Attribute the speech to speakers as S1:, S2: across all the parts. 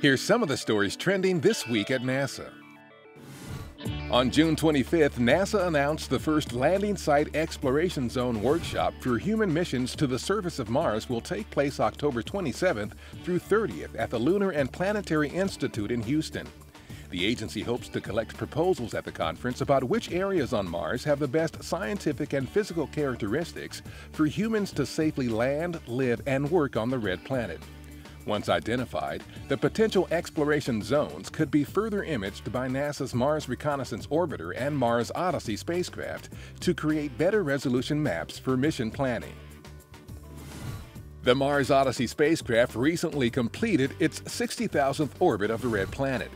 S1: Here's some of the stories trending this week at NASA. On June 25th, NASA announced the first landing site exploration zone workshop for human missions to the surface of Mars will take place October 27th through 30th at the Lunar and Planetary Institute in Houston. The agency hopes to collect proposals at the conference about which areas on Mars have the best scientific and physical characteristics for humans to safely land, live, and work on the red planet. Once identified, the potential exploration zones could be further imaged by NASA's Mars Reconnaissance Orbiter and Mars Odyssey spacecraft to create better resolution maps for mission planning. The Mars Odyssey spacecraft recently completed its 60,000th orbit of the red planet.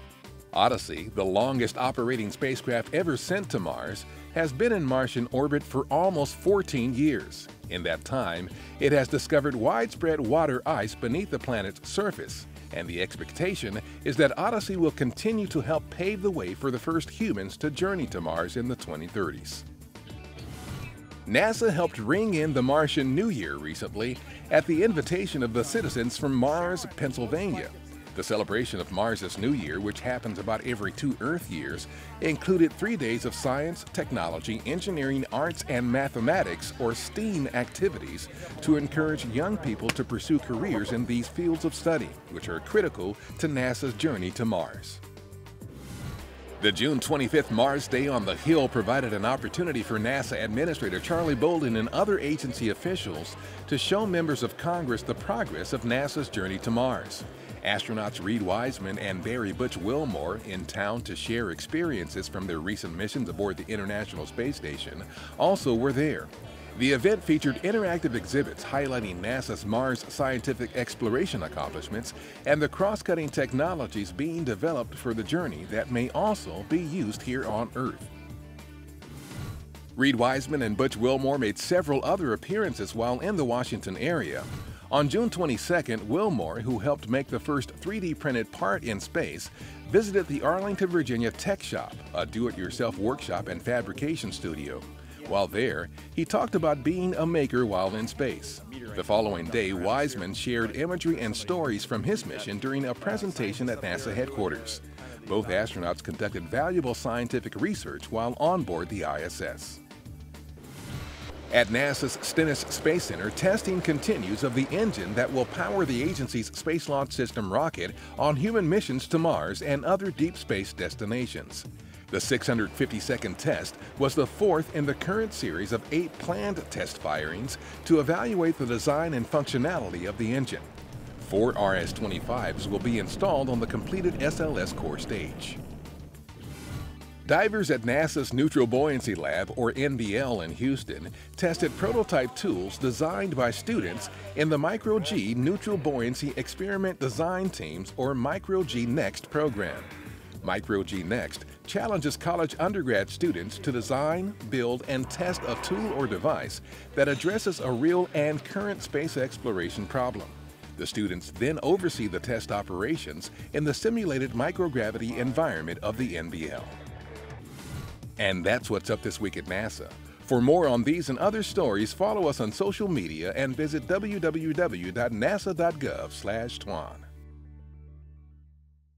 S1: Odyssey, the longest operating spacecraft ever sent to Mars, has been in Martian orbit for almost 14 years. In that time, it has discovered widespread water ice beneath the planet's surface, and the expectation is that Odyssey will continue to help pave the way for the first humans to journey to Mars in the 2030s. NASA helped ring in the Martian New Year recently at the invitation of the citizens from Mars, Pennsylvania. The celebration of Mars's New Year, which happens about every 2 Earth years, included 3 days of science, technology, engineering, arts, and mathematics, or STEAM activities, to encourage young people to pursue careers in these fields of study, which are critical to NASA's journey to Mars. The June 25th Mars Day on the Hill provided an opportunity for NASA Administrator Charlie Bolden and other agency officials to show members of Congress the progress of NASA's journey to Mars. Astronauts Reid Wiseman and Barry Butch Wilmore, in town to share experiences from their recent missions aboard the International Space Station, also were there. The event featured interactive exhibits highlighting NASA's Mars scientific exploration accomplishments and the cross-cutting technologies being developed for the journey that may also be used here on Earth. Reid Wiseman and Butch Wilmore made several other appearances while in the Washington area. On June 22nd, Wilmore, who helped make the first 3D printed part in space, visited the Arlington, Virginia Tech Shop, a do-it-yourself workshop and fabrication studio. While there, he talked about being a maker while in space. The following day, Wiseman shared imagery and stories from his mission during a presentation at NASA headquarters. Both astronauts conducted valuable scientific research while on board the ISS. At NASA's Stennis Space Center, testing continues of the engine that will power the agency's Space Launch System rocket on human missions to Mars and other deep space destinations. The 650-second test was the 4th in the current series of 8 planned test firings to evaluate the design and functionality of the engine. 4 RS-25s will be installed on the completed SLS core stage. Divers at NASA's Neutral Buoyancy Lab, or NBL in Houston, tested prototype tools designed by students in the Micro-G Neutral Buoyancy Experiment Design Teams, or Micro-G Next program. Micro-G Next challenges college undergrad students to design, build, and test a tool or device that addresses a real and current space exploration problem. The students then oversee the test operations in the simulated microgravity environment of the NBL. And that's what's up this week at NASA. For more on these and other stories, follow us on social media and visit www.nasa.gov/twan.